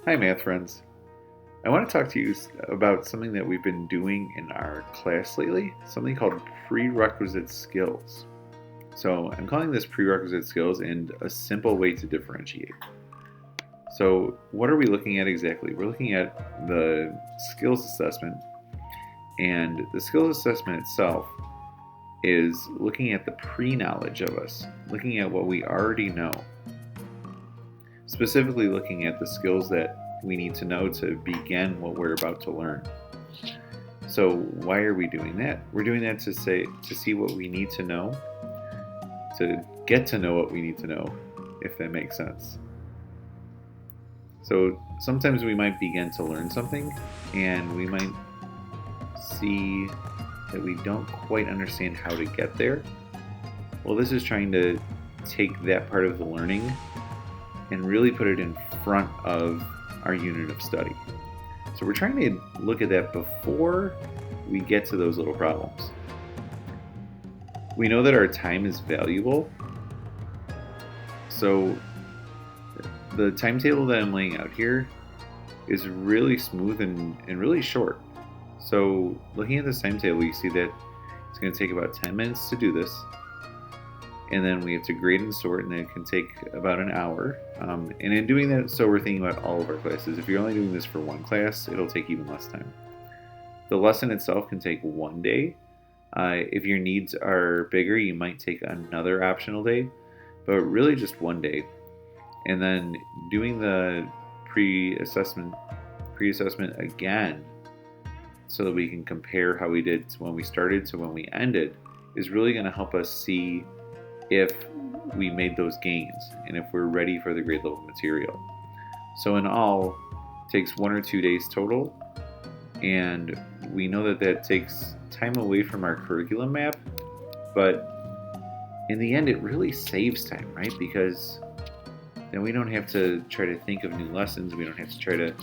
Hi, math friends. I want to talk to you about something that we've been doing in our class lately, something called Prerequisite Skills. So, I'm calling this Prerequisite Skills and a simple way to differentiate. So, what are we looking at exactly? We're looking at the skills assessment, and the skills assessment itself is looking at the pre knowledge of us, looking at what we already know, specifically looking at the skills that we need to know to begin what we're about to learn. So why are we doing that? We're doing that to see what we need to know, to get to know what we need to know, if that makes sense. So sometimes we might begin to learn something and we might see that we don't quite understand how to get there. Well, this is trying to take that part of the learning and really put it in front of our unit of study. So we're trying to look at that before we get to those little problems. We know that our time is valuable. So the timetable that I'm laying out here is really smooth and really short. So looking at this timetable, you see that it's going to take about 10 minutes to do this. And then we have to grade and sort, and it can take about an hour. And in doing that, so we're thinking about all of our classes. If you're only doing this for one class, it'll take even less time. The lesson itself can take one day. If your needs are bigger, you might take another optional day, but really just one day. And then doing the pre-assessment again, so that we can compare how we did when we started to when we ended, is really going to help us see if we made those gains and if we're ready for the grade level material. So in all, it takes 1 or 2 days total, and we know that that takes time away from our curriculum map, but in the end it really saves time, right? Because then we don't have to try to think of new lessons, we don't have to try to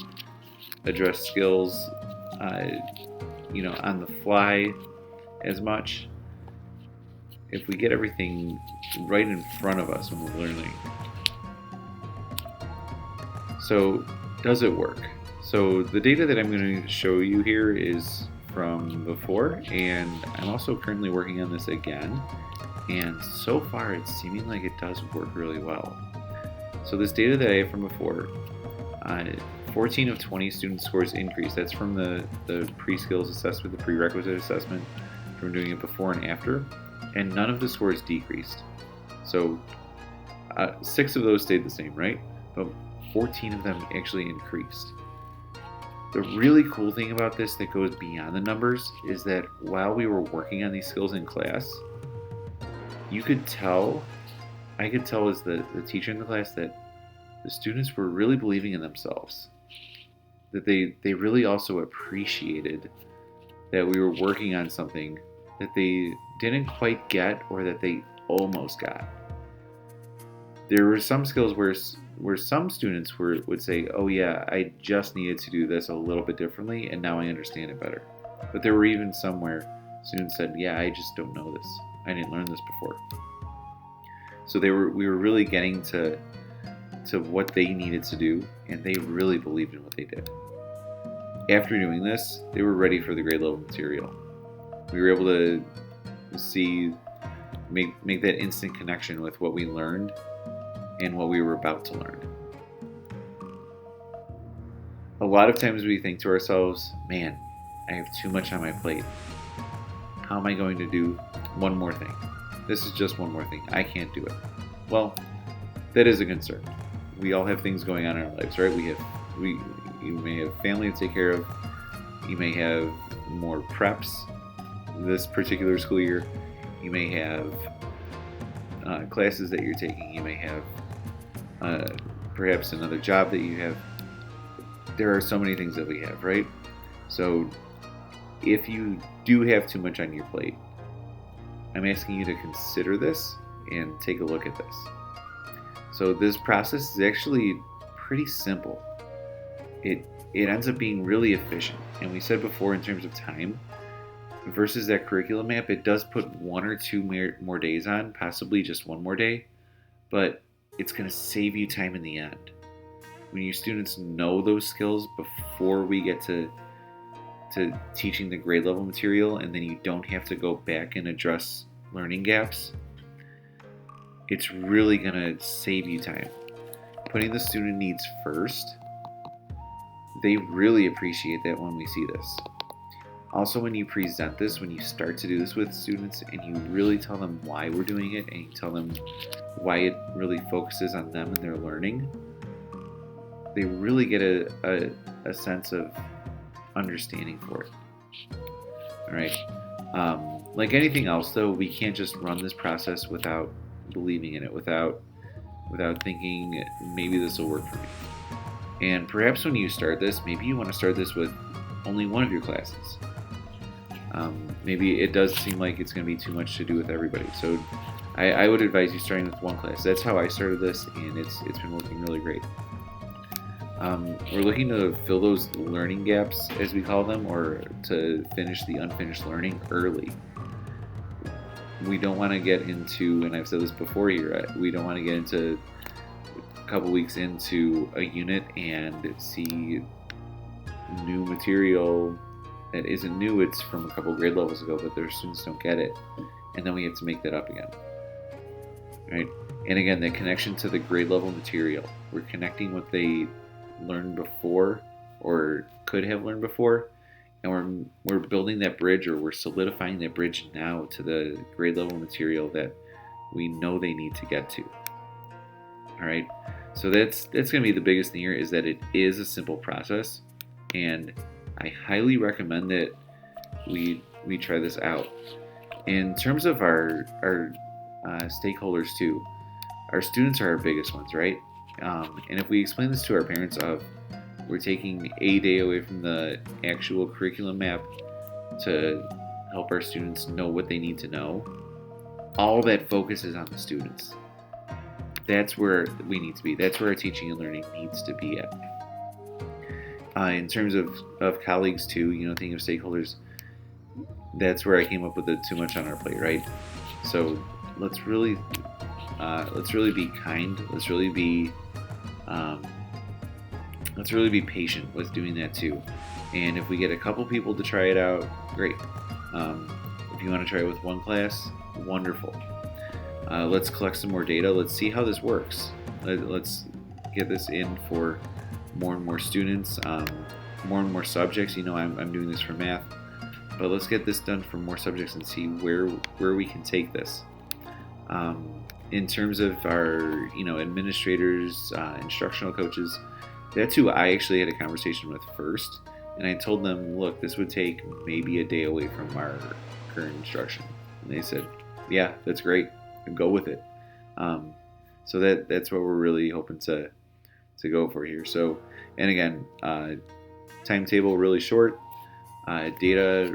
address skills on the fly as much. If we get everything right in front of us when we're learning. So, does it work? So, the data that I'm going to show you here is from before, and I'm also currently working on this again. And so far, it's seeming like it does work really well. So, this data that I have from before, 14 of 20 student scores increased. That's from the pre-skills assessment, the prerequisite assessment, from doing it before and after. And none of the scores decreased. So 6 of those stayed the same, right? But 14 of them actually increased. The really cool thing about this that goes beyond the numbers is that while we were working on these skills in class, I could tell as the teacher in the class that the students were really believing in themselves. That they really also appreciated that we were working on something that they didn't quite get or that they almost got. There were some skills where some students would say, oh yeah, I just needed to do this a little bit differently and now I understand it better. But there were even some where students said, yeah, I just don't know this. I didn't learn this before. So we were really getting to what they needed to do, and they really believed in what they did. After doing this, they were ready for the grade level material. We were able to make that instant connection with what we learned and what we were about to learn. A lot of times we think to ourselves, man, I have too much on my plate. How am I going to do one more thing? This is just one more thing. I can't do it. Well, that is a concern. We all have things going on in our lives, right? You may have family to take care of. You may have more preps this particular school year. You may have classes that you're taking. You may have perhaps another job that you have. There are so many things that we have, right? So if you do have too much on your plate, I'm asking you to consider this and take a look at this. So this process is actually pretty simple. It ends up being really efficient. And we said before, in terms of time, versus that curriculum map, it does put 1 or 2 more days on, possibly just one more day, but it's going to save you time in the end. when your students know those skills before we get to teaching the grade level material, and then you don't have to go back and address learning gaps, it's really going to save you time. Putting the student needs first, they really appreciate that when we see this. Also, when you present this, when you start to do this with students and you really tell them why we're doing it and you tell them why it really focuses on them and their learning, they really get a sense of understanding for it. All right. Like anything else, though, we can't just run this process without believing in it, without thinking maybe this will work for me. And perhaps when you start this, maybe you want to start this with only one of your classes. Maybe it does seem like it's going to be too much to do with everybody. So I would advise you starting with one class. That's how I started this, and it's been working really great. We're looking to fill those learning gaps, as we call them, or to finish the unfinished learning early. We don't want to get into, and I've said this before here, we don't want to get into a couple weeks into a unit and see new material that isn't new, it's from a couple grade levels ago, but their students don't get it, and then we have to make that up again. Right? And again, the connection to the grade level material, we're connecting what they learned before or could have learned before, and we're building that bridge, or we're solidifying that bridge now to the grade level material that we know they need to get to. All right, so that's going to be the biggest thing here, is that it is a simple process, and I highly recommend that we try this out. In terms of our stakeholders too, our students are our biggest ones, right? And if we explain this to our parents of we're taking a day away from the actual curriculum map to help our students know what they need to know, all that focus is on the students. That's where we need to be. That's where our teaching and learning needs to be at. In terms of colleagues too, thinking of stakeholders, that's where I came up with the too much on our plate, right? So let's really be kind. Let's really be patient with doing that too. And if we get a couple people to try it out, great. If you want to try it with one class, wonderful. Let's collect some more data. Let's see how this works. Let's get this in for more and more students, more and more subjects. I'm doing this for math, but let's get this done for more subjects and see where we can take this. In terms of our, administrators, instructional coaches, that's who I actually had a conversation with first, and I told them, look, this would take maybe a day away from our current instruction, and they said, yeah, that's great, go with it. So that's what we're really hoping to go for here. So, and again, timetable really short. Data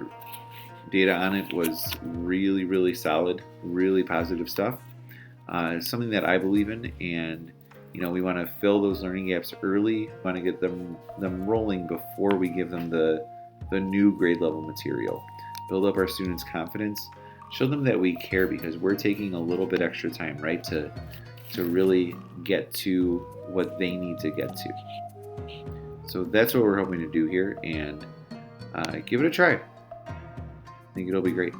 on it was really, really solid, really positive stuff. Something that I believe in, and we want to fill those learning gaps early. We want to get them rolling before we give them the new grade level material. Build up our students' confidence, show them that we care, because we're taking a little bit extra time, right, to really get to what they need to get to. So that's what we're hoping to do here, and give it a try. I think it'll be great.